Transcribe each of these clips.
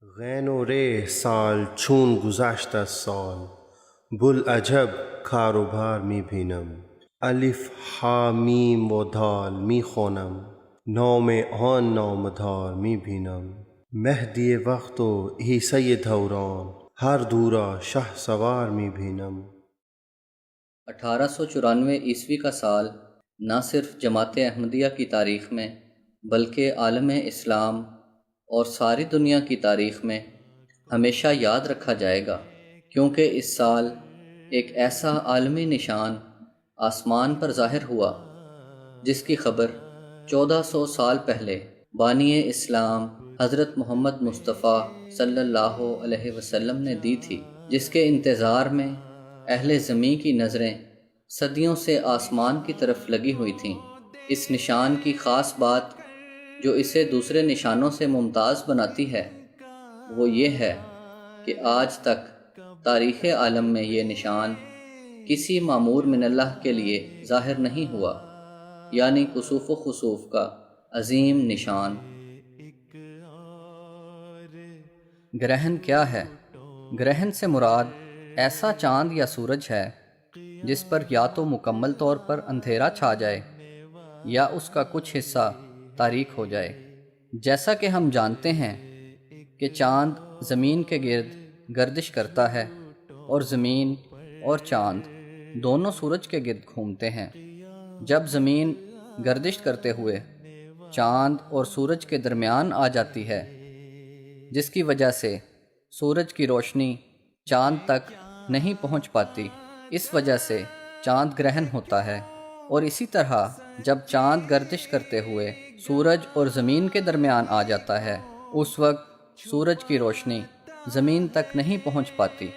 غین و ریح سال چون گذشت از سال، بوالعجب کار و بار می بینم. الف ها میم و دال می خوانم، نام آن نامدار می بینم. مهدی وقت و عیسی دوران، ہر دورا شہ سوار می بینم. 1894 عیسوی کا سال نہ صرف جماعت احمدیہ کی تاریخ میں بلکہ عالم اسلام اور ساری دنیا کی تاریخ میں ہمیشہ یاد رکھا جائے گا، کیونکہ اس سال ایک ایسا عالمی نشان آسمان پر ظاہر ہوا جس کی خبر 1400 سال پہلے بانی اسلام حضرت محمد مصطفیٰ صلی اللہ علیہ وسلم نے دی تھی، جس کے انتظار میں اہل زمین کی نظریں صدیوں سے آسمان کی طرف لگی ہوئی تھیں۔ اس نشان کی خاص بات جو اسے دوسرے نشانوں سے ممتاز بناتی ہے وہ یہ ہے کہ آج تک تاریخ عالم میں یہ نشان کسی معمور من اللہ کے لیے ظاہر نہیں ہوا، یعنی کسوف و خسوف کا عظیم نشان۔ گرہن کیا ہے؟ گرہن سے مراد ایسا چاند یا سورج ہے جس پر یا تو مکمل طور پر اندھیرا چھا جائے یا اس کا کچھ حصہ تاریک ہو جائے۔ جیسا کہ ہم جانتے ہیں کہ چاند زمین کے گرد گردش کرتا ہے اور زمین اور چاند دونوں سورج کے گرد گھومتے ہیں۔ جب زمین گردش کرتے ہوئے چاند اور سورج کے درمیان آ جاتی ہے، جس کی وجہ سے سورج کی روشنی چاند تک نہیں پہنچ پاتی، اس وجہ سے چاند گرہن ہوتا ہے۔ اور اسی طرح جب چاند گردش کرتے ہوئے سورج اور زمین کے درمیان آ جاتا ہے، اس وقت سورج کی روشنی زمین تک نہیں پہنچ پاتی،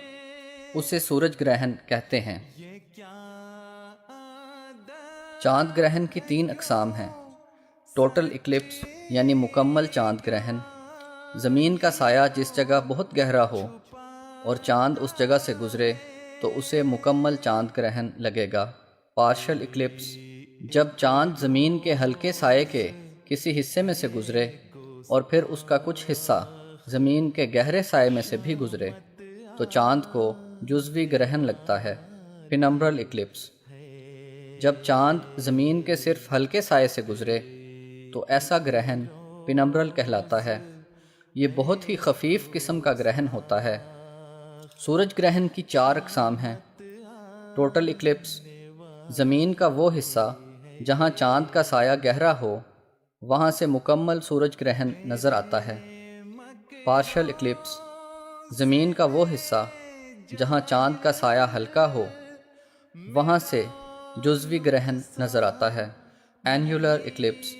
اسے سورج گرہن کہتے ہیں۔ چاند گرہن کی 3 اقسام ہیں: ٹوٹل اکلپس یعنی مکمل چاند گرہن، زمین کا سایہ جس جگہ بہت گہرا ہو اور چاند اس جگہ سے گزرے تو اسے مکمل چاند گرہن لگے گا۔ پارشل اکلپس، جب چاند زمین کے ہلکے سائے کے کسی حصے میں سے گزرے اور پھر اس کا کچھ حصہ زمین کے گہرے سائے میں سے بھی گزرے تو چاند کو جزوی گرہن لگتا ہے۔ پینمبرل اکلپس، جب چاند زمین کے صرف ہلکے سائے سے گزرے تو ایسا گرہن پینمبرل کہلاتا ہے۔ یہ بہت ہی خفیف قسم کا گرہن ہوتا ہے۔ سورج گرہن کی 4 اقسام ہیں۔ ٹوٹل اکلپس، زمین کا وہ حصہ جہاں چاند کا سایہ گہرا ہو وہاں سے مکمل سورج گرہن نظر آتا ہے۔ پارشل اکلپس، زمین کا وہ حصہ جہاں چاند کا سایہ ہلکا ہو وہاں سے جزوی گرہن نظر آتا ہے۔ اینیولر اکلپس،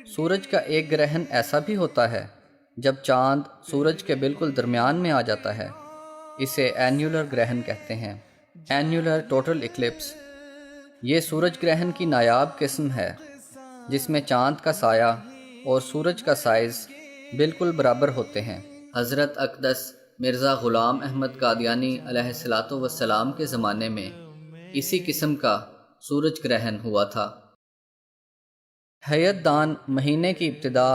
سورج کا ایک گرہن ایسا بھی ہوتا ہے جب چاند سورج کے بالکل درمیان میں آ جاتا ہے، اسے اینیولر گرہن کہتے ہیں۔ اینیولر ٹوٹل اکلپس، یہ سورج گرہن کی نایاب قسم ہے جس میں چاند کا سایہ اور سورج کا سائز بالکل برابر ہوتے ہیں۔ حضرت اقدس مرزا غلام احمد قادیانی علیہ السلام کے زمانے میں اسی قسم کا سورج گرہن ہوا تھا۔ ہیئت دان مہینے کی ابتدا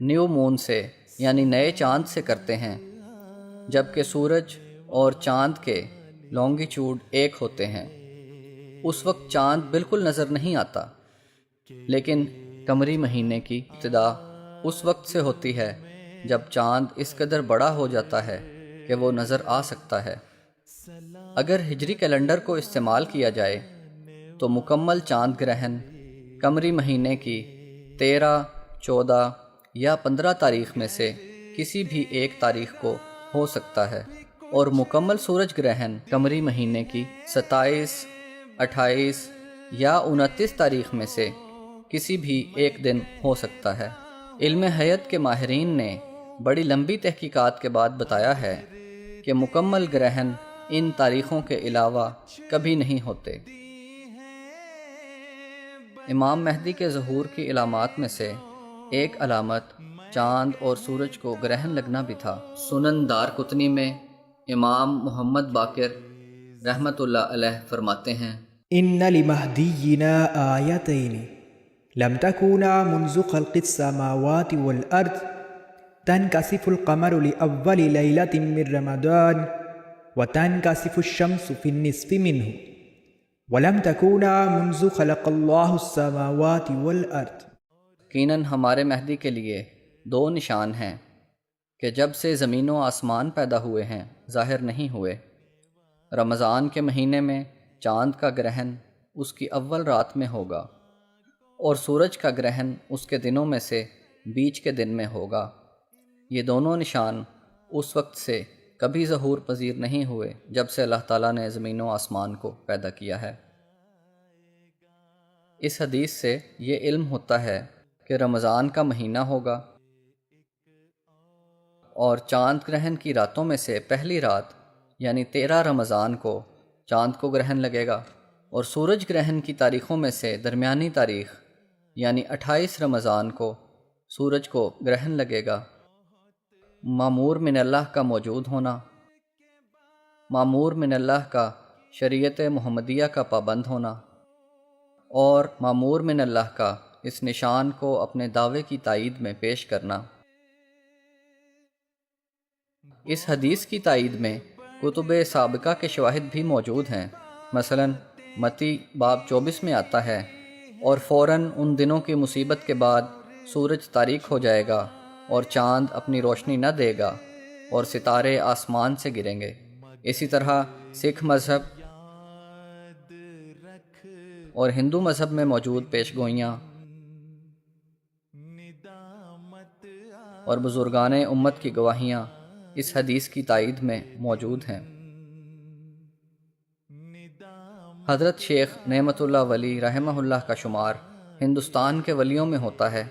نیو مون سے یعنی نئے چاند سے کرتے ہیں، جبکہ سورج اور چاند کے لانگیچیوڈ ایک ہوتے ہیں۔ اس وقت چاند بالکل نظر نہیں آتا، لیکن قمری مہینے کی ابتدا اس وقت سے ہوتی ہے جب چاند اس قدر بڑا ہو جاتا ہے کہ وہ نظر آ سکتا ہے۔ اگر ہجری کیلنڈر کو استعمال کیا جائے تو مکمل چاند گرہن قمری مہینے کی 13، 14 یا 15 تاریخ میں سے کسی بھی ایک تاریخ کو ہو سکتا ہے، اور مکمل سورج گرہن قمری مہینے کی 27، 28 یا 29 تاریخ میں سے کسی بھی ایک دن ہو سکتا ہے۔ علم ہیئت کے ماہرین نے بڑی لمبی تحقیقات کے بعد بتایا ہے کہ مکمل گرہن ان تاریخوں کے علاوہ کبھی نہیں ہوتے۔ امام مہدی کے ظہور کی علامات میں سے ایک علامت چاند اور سورج کو گرہن لگنا بھی تھا۔ سنن دارقطنی میں امام محمد باقر رحمۃ اللہ علیہ فرماتے ہیں: ان لمہدینا آیتین لم تکونا منذ خلق السماوات والارض تنكسف القمر لأول ليلة من رمضان وتنكسف الشمس في النصف منه ولم تكونا منذ خلق الله السماوات والأرض۔ یقیناً ہمارے مہدی کے لیے دو نشان ہیں کہ جب سے زمین و آسمان پیدا ہوئے ہیں ظاہر نہیں ہوئے۔ رمضان کے مہینے میں چاند کا گرہن اس کی اول رات میں ہوگا اور سورج کا گرہن اس کے دنوں میں سے بیچ کے دن میں ہوگا۔ یہ دونوں نشان اس وقت سے کبھی ظہور پذیر نہیں ہوئے جب سے اللہ تعالیٰ نے زمین و آسمان کو پیدا کیا ہے۔ اس حدیث سے یہ علم ہوتا ہے کہ رمضان کا مہینہ ہوگا اور چاند گرہن کی راتوں میں سے پہلی رات یعنی 13 رمضان کو چاند کو گرہن لگے گا اور سورج گرہن کی تاریخوں میں سے درمیانی تاریخ یعنی 28 رمضان کو سورج کو گرہن لگے گا۔ مامور من اللہ کا موجود ہونا، مامور من اللہ کا شریعت محمدیہ کا پابند ہونا اور مامور من اللہ کا اس نشان کو اپنے دعوے کی تائید میں پیش کرنا۔ اس حدیث کی تائید میں کتب سابقہ کے شواہد بھی موجود ہیں۔ مثلا متی باب 24 میں آتا ہے اور فوراً ان دنوں کی مصیبت کے بعد سورج تاریک ہو جائے گا اور چاند اپنی روشنی نہ دے گا اور ستارے آسمان سے گریں گے۔ اسی طرح سکھ مذہب اور ہندو مذہب میں موجود پیش گوئیاں اور بزرگان امت کی گواہیاں اس حدیث کی تائید میں موجود ہیں۔ حضرت شیخ نعمت اللہ ولی رحمہ اللہ کا شمار ہندوستان کے ولیوں میں ہوتا ہے۔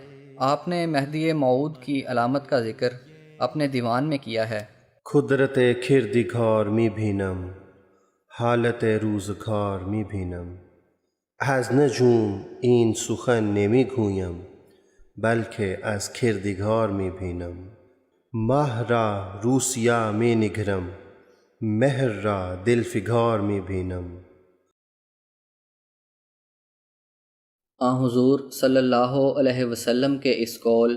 آپ نے مہدی موعود کی علامت کا ذکر اپنے دیوان میں کیا ہے۔ قدرت کردگار می بینم، حالت روزگار می بینم. از نجوم این سخن نمی گویم، بلکه از کردگار می بینم. ماه را روسیا می نگرم، مهر را دلفگار می بینم. حضور صلی اللہ علیہ وسلم کے اس قول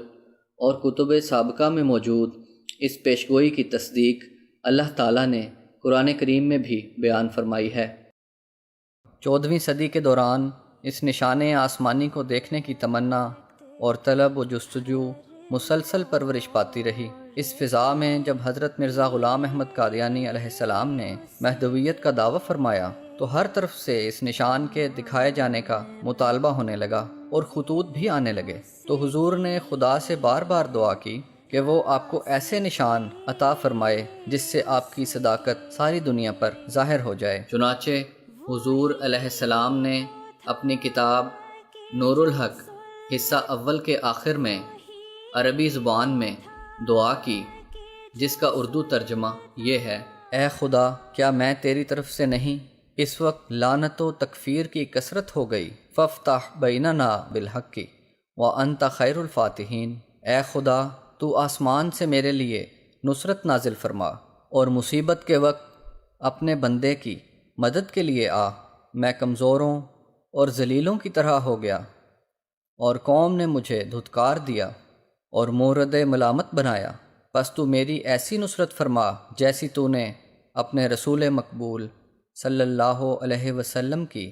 اور کتب سابقہ میں موجود اس پیشگوئی کی تصدیق اللہ تعالیٰ نے قرآن کریم میں بھی بیان فرمائی ہے۔ 14ویں صدی کے دوران اس نشان آسمانی کو دیکھنے کی تمنا اور طلب و جستجو مسلسل پرورش پاتی رہی۔ اس فضا میں جب حضرت مرزا غلام احمد قادیانی علیہ السلام نے مہدویت کا دعویٰ فرمایا تو ہر طرف سے اس نشان کے دکھائے جانے کا مطالبہ ہونے لگا اور خطوط بھی آنے لگے، تو حضور نے خدا سے بار بار دعا کی کہ وہ آپ کو ایسے نشان عطا فرمائے جس سے آپ کی صداقت ساری دنیا پر ظاہر ہو جائے۔ چنانچہ حضور علیہ السلام نے اپنی کتاب نور الحق حصہ اول کے آخر میں عربی زبان میں دعا کی، جس کا اردو ترجمہ یہ ہے: اے خدا، کیا میں تیری طرف سے نہیں؟ اس وقت لعنت و تکفیر کی کثرت ہو گئی، فافتح بیننا بالحق وانت خیر الفاتحین۔ اے خدا، تو آسمان سے میرے لیے نصرت نازل فرما اور مصیبت کے وقت اپنے بندے کی مدد کے لیے آ۔ میں کمزوروں اور ذلیلوں کی طرح ہو گیا اور قوم نے مجھے دھتکار دیا اور مورد ملامت بنایا، پس تو میری ایسی نصرت فرما جیسی تو نے اپنے رسول مقبول صلی اللہ علیہ وسلم کی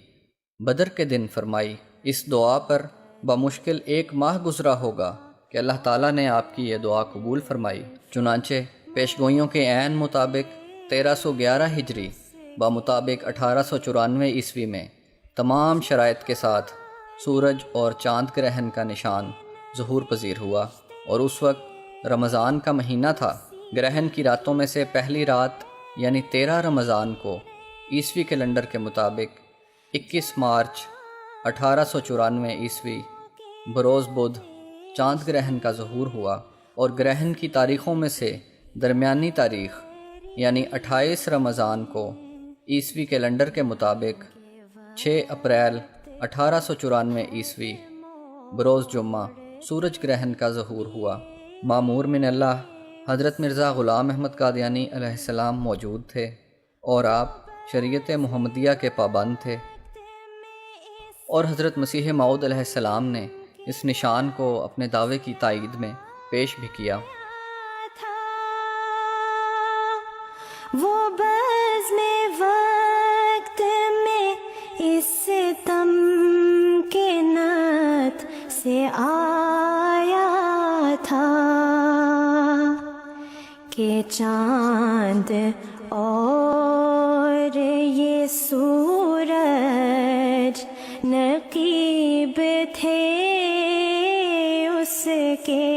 بدر کے دن فرمائی۔ اس دعا پر بمشکل 1 ماہ گزرا ہوگا کہ اللہ تعالیٰ نے آپ کی یہ دعا قبول فرمائی۔ چنانچہ پیشگوئیوں کے عین مطابق 1311 ہجری بمطابق 1894 عیسوی میں تمام شرائط کے ساتھ سورج اور چاند گرہن کا نشان ظہور پذیر ہوا، اور اس وقت رمضان کا مہینہ تھا۔ گرہن کی راتوں میں سے پہلی رات یعنی 13 رمضان کو عیسوی کیلنڈر کے مطابق 21 مارچ 1894 عیسوی بروز بدھ چاند گرہن کا ظہور ہوا، اور گرہن کی تاریخوں میں سے درمیانی تاریخ یعنی 28 رمضان کو عیسوی کیلنڈر کے مطابق 6 اپریل 1894 عیسوی بروز جمعہ سورج گرہن کا ظہور ہوا۔ مامور من اللہ حضرت مرزا غلام احمد قادیانی علیہ السلام موجود تھے اور آپ شریعت محمدیہ کے پابند تھے، اور حضرت مسیح موعود علیہ السلام نے اس نشان کو اپنے دعوے کی تائید میں پیش بھی کیا۔ وہ بزم وقت میں اس ستم کے نت سے آیا تھا کہ چاند اور یہ سورج نقیب تھے اس کے،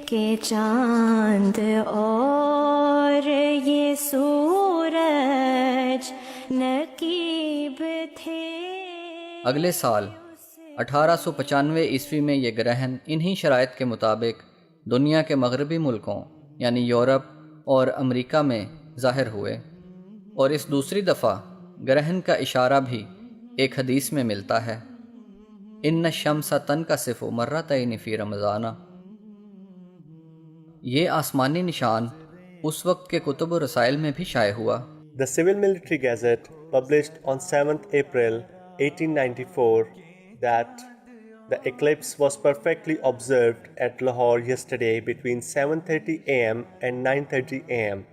کہ چاند اور یہ سورج نقیب تھے۔ اگلے سال 1895 عیسوی میں یہ گرہن انہی شرائط کے مطابق دنیا کے مغربی ملکوں یعنی یورپ اور امریکہ میں ظاہر ہوئے، اور اس دوسری دفعہ گرہن کا اشارہ بھی ایک حدیث میں ملتا ہے، ان الشمس تنکسف مرتین فی رمضان۔ یہ آسمانی نشان اس وقت کے کتب و رسائل میں بھی شائع ہوا۔ The Civil Military Gazette published on 7th April 1894 that the eclipse was perfectly observed at Lahore yesterday between 7:30 a.m. and 9:30 a.m.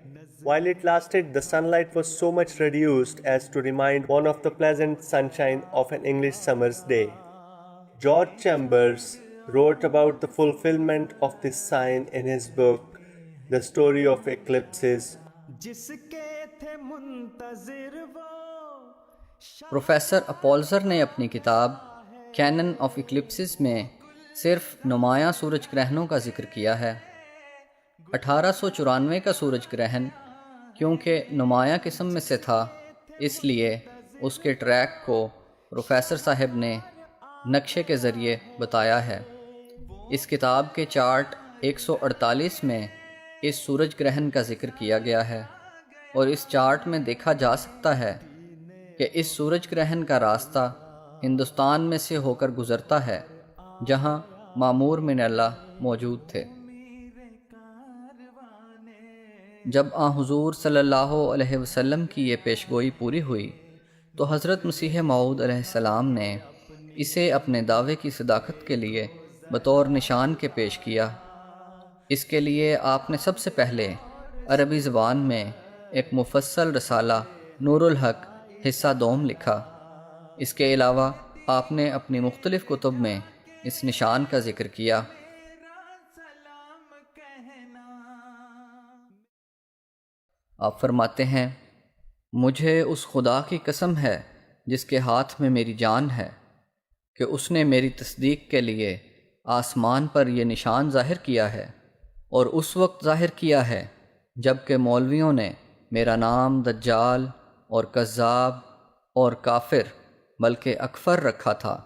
While it lasted, the sunlight was so much reduced as to remind one of the pleasant sunshine of an English summer's day. George Chambers wrote about the fulfillment of this sign in his book, The Story of Eclipses. Professor Oppolzer نے اپنی کتاب Canon of ایکلپسز میں صرف نمایاں سورج گرہنوں کا ذکر کیا ہے۔ 1894 کا سورج گرہن کیونکہ نمایاں قسم میں سے تھا، اس لیے اس کے ٹریک کو پروفیسر صاحب نے نقشے کے ذریعے بتایا ہے۔ اس کتاب کے چارٹ 148 میں اس سورج گرہن کا ذکر کیا گیا ہے، اور اس چارٹ میں دیکھا جا سکتا ہے کہ اس سورج گرہن کا راستہ ہندوستان میں سے ہو کر گزرتا ہے جہاں مامور من اللہ موجود تھے۔ جب آن حضور صلی اللہ علیہ وسلم کی یہ پیشگوئی پوری ہوئی تو حضرت مسیح موعود علیہ السلام نے اسے اپنے دعوے کی صداقت کے لیے بطور نشان کے پیش کیا۔ اس کے لیے آپ نے سب سے پہلے عربی زبان میں ایک مفصل رسالہ نور الحق حصہ دوم لکھا۔ اس کے علاوہ آپ نے اپنی مختلف کتب میں اس نشان کا ذکر کیا۔ آپ فرماتے ہیں، مجھے اس خدا کی قسم ہے جس کے ہاتھ میں میری جان ہے کہ اس نے میری تصدیق کے لیے آسمان پر یہ نشان ظاہر کیا ہے، اور اس وقت ظاہر کیا ہے جب کہ مولویوں نے میرا نام دجال اور کذاب اور کافر بلکہ اکفر رکھا تھا۔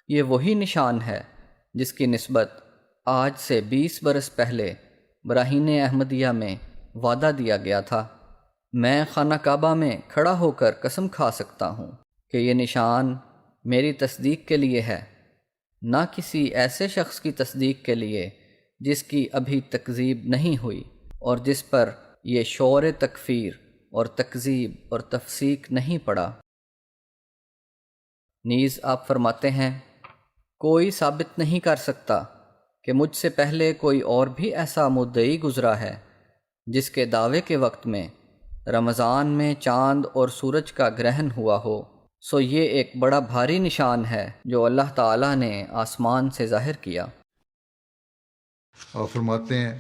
یہ وہی نشان ہے جس کی نسبت آج سے 20 برس پہلے براہین احمدیہ میں وعدہ دیا گیا تھا۔ میں خانہ کعبہ میں کھڑا ہو کر قسم کھا سکتا ہوں کہ یہ نشان میری تصدیق کے لیے ہے، نہ کسی ایسے شخص کی تصدیق کے لیے جس کی ابھی تکذیب نہیں ہوئی اور جس پر یہ شور تکفیر اور تکذیب اور تفسیق نہیں پڑا۔ نیز آپ فرماتے ہیں، کوئی ثابت نہیں کر سکتا کہ مجھ سے پہلے کوئی اور بھی ایسا مدعی گزرا ہے جس کے دعوے کے وقت میں رمضان میں چاند اور سورج کا گرہن ہوا ہو، سو یہ ایک بڑا بھاری نشان ہے جو اللہ تعالیٰ نے آسمان سے ظاہر کیا۔ آپ فرماتے ہیں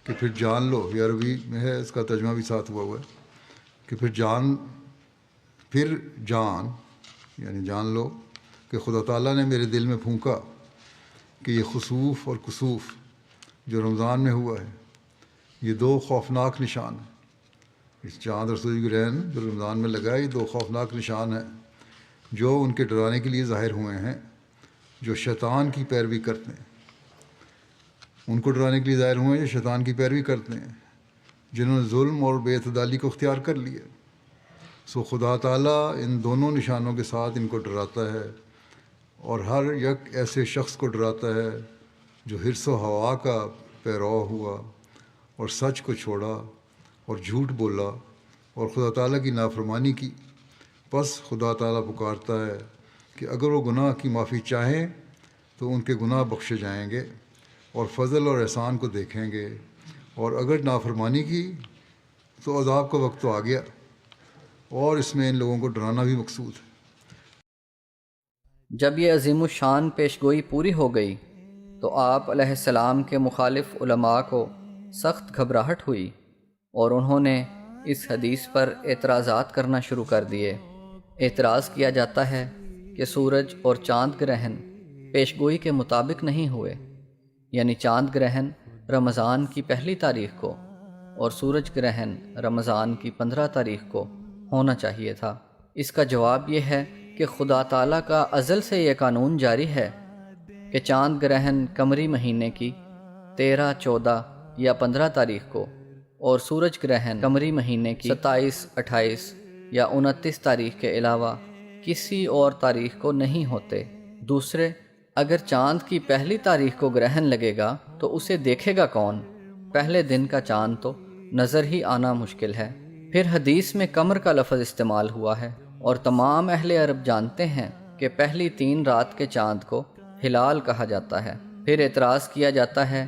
کہ پھر جان لو، یہ عربی میں ہے، اس کا ترجمہ بھی ساتھ ہوا ہے کہ پھر جان یعنی جان لو کہ خدا تعالیٰ نے میرے دل میں پھونکا کہ یہ خسوف اور کسوف جو رمضان میں ہوا ہے، یہ دو خوفناک نشان ہیں۔ اس چاند اور سورج گرہن جو رمضان میں لگا ہے، یہ دو خوفناک نشان ہیں جو ان کے ڈرانے کے لیے ظاہر ہوئے ہیں، جو شیطان کی پیروی کرتے ہیں۔ ان کو ڈرانے کے لیے ظاہر ہوئے ہیں جو شیطان کی پیروی کرتے ہیں، جنہوں نے ظلم اور بے اعتدالی کو اختیار کر لیا۔ سو خدا تعالیٰ ان دونوں نشانوں کے ساتھ ان کو ڈراتا ہے، اور ہر یک ایسے شخص کو ڈراتا ہے جو حرص و ہوا کا پیرو ہوا اور سچ کو چھوڑا اور جھوٹ بولا اور خدا تعالیٰ کی نافرمانی کی۔ پس خدا تعالیٰ پکارتا ہے کہ اگر وہ گناہ کی معافی چاہیں تو ان کے گناہ بخشے جائیں گے اور فضل اور احسان کو دیکھیں گے، اور اگر نافرمانی کی تو عذاب کا وقت تو آ گیا، اور اس میں ان لوگوں کو ڈرانا بھی مقصود ہے۔ جب یہ عظیم الشان پیشگوئی پوری ہو گئی تو آپ علیہ السلام کے مخالف علماء کو سخت گھبراہٹ ہوئی اور انہوں نے اس حدیث پر اعتراضات کرنا شروع کر دیے۔ اعتراض کیا جاتا ہے کہ سورج اور چاند گرہن پیشگوئی کے مطابق نہیں ہوئے، یعنی چاند گرہن رمضان کی 1 تاریخ کو اور سورج گرہن رمضان کی 15 تاریخ کو ہونا چاہیے تھا۔ اس کا جواب یہ ہے کہ خدا تعالیٰ کا ازل سے یہ قانون جاری ہے کہ چاند گرہن قمری مہینے کی 13، 14 یا 15 تاریخ کو اور سورج گرہن قمری مہینے کی 27، 28 یا 29 تاریخ کے علاوہ کسی اور تاریخ کو نہیں ہوتے۔ دوسرے، اگر چاند کی 1 تاریخ کو گرہن لگے گا تو اسے دیکھے گا کون؟ پہلے دن کا چاند تو نظر ہی آنا مشکل ہے۔ پھر حدیث میں قمر کا لفظ استعمال ہوا ہے، اور تمام اہل عرب جانتے ہیں کہ پہلی 3 رات کے چاند کو ہلال کہا جاتا ہے۔ پھر اعتراض کیا جاتا ہے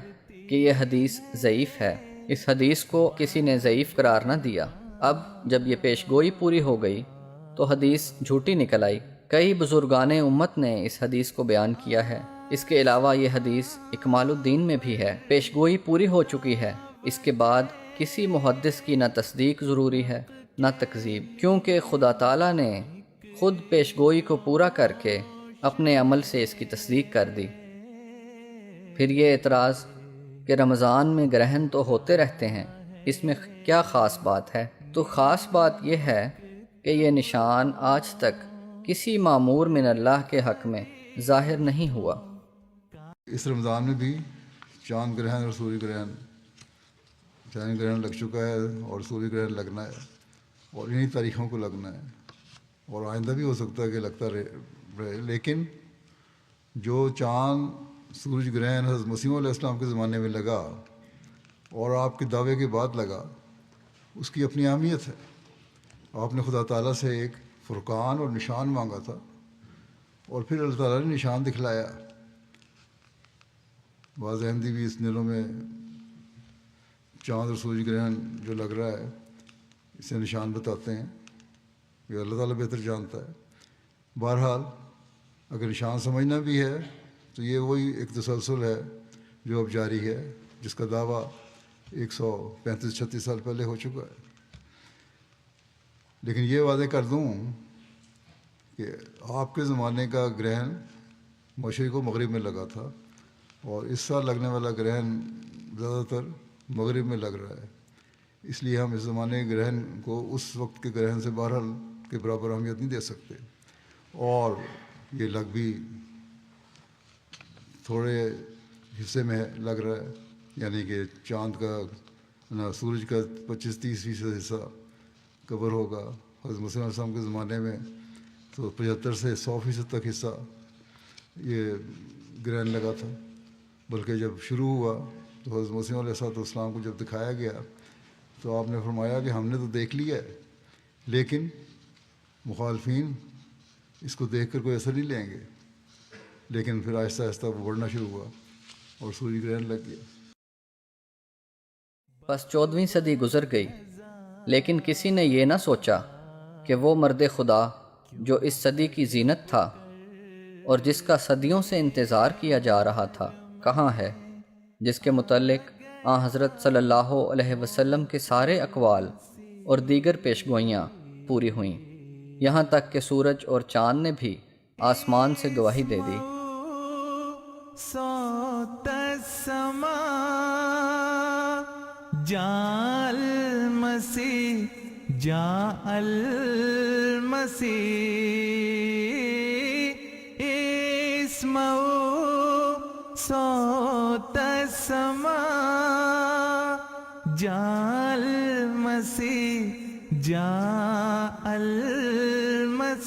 کہ یہ حدیث ضعیف ہے۔ اس حدیث کو کسی نے ضعیف قرار نہ دیا۔ اب جب یہ پیشگوئی پوری ہو گئی تو حدیث جھوٹی نکل آئی۔ کئی بزرگان امت نے اس حدیث کو بیان کیا ہے۔ اس کے علاوہ یہ حدیث اکمال الدین میں بھی ہے۔ پیشگوئی پوری ہو چکی ہے، اس کے بعد کسی محدث کی نہ تصدیق ضروری ہے نہ تکذیب، کیونکہ خدا تعالیٰ نے خود پیشگوئی کو پورا کر کے اپنے عمل سے اس کی تصدیق کر دی۔ پھر یہ اعتراض کہ رمضان میں گرہن تو ہوتے رہتے ہیں، اس میں کیا خاص بات ہے؟ تو خاص بات یہ ہے کہ یہ نشان آج تک کسی مامور من اللہ کے حق میں ظاہر نہیں ہوا۔ اس رمضان میں بھی چاند گرہن اور سورج گرہن، چاند گرہن لگ چکا ہے اور سورج گرہن لگنا ہے، اور انہی تاریخوں کو لگنا ہے، اور آئندہ بھی ہو سکتا ہے کہ لگتا رہے۔ لیکن جو چاند سورج گرہن حضرت مسیح علیہ السلام کے زمانے میں لگا اور آپ کے دعوے کے بعد لگا، اس کی اپنی اہمیت ہے۔ آپ نے خدا تعالیٰ سے ایک فرقان اور نشان مانگا تھا، اور پھر اللہ تعالیٰ نے نشان دکھلایا۔ بعض احمدی بھی اس دنوں میں چاند اور سورج گرہن جو لگ رہا ہے اسے نشان بتاتے ہیں، یہ اللہ تعالیٰ بہتر جانتا ہے۔ بہرحال اگر نشان سمجھنا بھی ہے تو یہ وہی ایک تسلسل ہے جو اب جاری ہے، جس کا دعویٰ 135-36 سال پہلے ہو چکا ہے۔ لیکن یہ وعدے کر دوں کہ آپ کے زمانے کا گرہن مشرق و مغرب میں لگا تھا، اور اس سال لگنے والا گرہن زیادہ تر مغرب میں لگ رہا ہے۔ اس لیے ہم اس زمانے کے گرہن کو اس وقت کے گرہن سے بہرحال کے برابر اہمیت نہیں دے سکتے، اور یہ لگ بھی تھوڑے حصے میں لگ رہا ہے، یعنی کہ چاند کا سورج کا 25-30% حصہ کور ہوگا۔ حضرت مسیح علیہ السلام کے زمانے میں تو 75 سے 100% تک حصہ یہ گرہن لگا تھا، بلکہ جب شروع ہوا تو حضرت مسیح علیہ السلام کو جب دکھایا گیا تو آپ نے فرمایا کہ ہم نے تو دیکھ لیا ہے، لیکن مخالفین اس کو دیکھ کر کوئی اثر نہیں لیں گے۔ لیکن پھر آہستہ آہستہ وہ بڑھنا شروع ہوا اور سورج گرہن لگ گیا۔ بس 14ویں صدی گزر گئی، لیکن کسی نے یہ نہ سوچا کہ وہ مرد خدا جو اس صدی کی زینت تھا اور جس کا صدیوں سے انتظار کیا جا رہا تھا کہاں ہے، جس کے متعلق حضرت صلی اللہ علیہ وسلم کے سارے اقوال اور دیگر پیشگوئیاں پوری ہوئیں، یہاں تک کہ سورج اور چاند نے بھی آسمان سے گواہی دے دی۔ صوت السماء جاء المسیح جاء المسیح اسمعوا صوت السماء جاء المسیح جاء المسیح